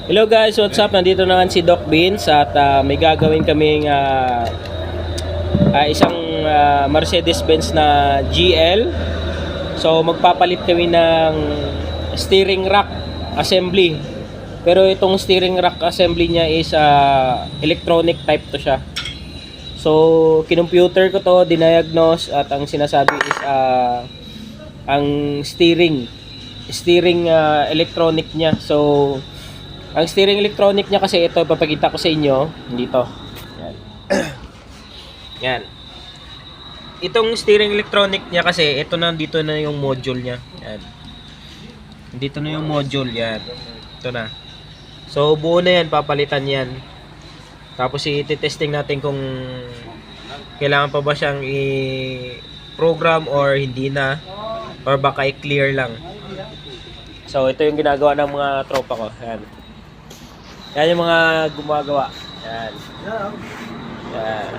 Hello guys, what's up? Nandito naman si Doc Beans at may gagawin kaming isang Mercedes-Benz na GL. So magpapalit kami ng steering rack assembly. Pero itong steering rack assembly niya is electronic type to siya. So kinomputer ko to, diniagnose at ang sinasabi is ang steering electronic niya. So ang steering electronic niya kasi ito, papakita ko sa inyo dito. Yan. Yan. Itong steering electronic niya kasi ito na, dito na yung module niya. Yan. Dito na yung module yan. Ito na. So buo na yan, papalitan yan. Tapos i-testing natin kung kailangan pa ba siyang i-program or hindi na, or baka i-clear lang. So ito yung ginagawa ng mga tropa ko. Yan. Yan yung mga gumagawa. Yan. Yan.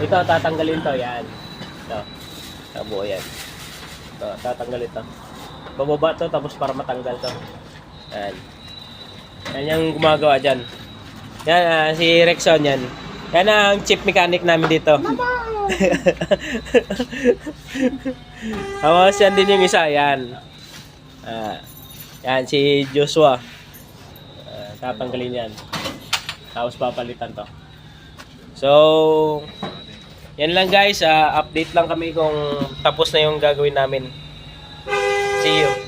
Ito, tatanggalin to. Yan. Ito. Tabuo yan. Ito, tatanggalin to. Bababa to, tapos para matanggal to. Yan. Yan yung gumagawa dyan. Yan, si Rexon yan. Yan ang chief mechanic namin dito. Tapos yan din yung isa. Yan. Yan, si Joshua. Tatanggalin yan. Tapos papalitan to. So, yan lang guys. Update lang kami kung tapos na yung gagawin namin. See you.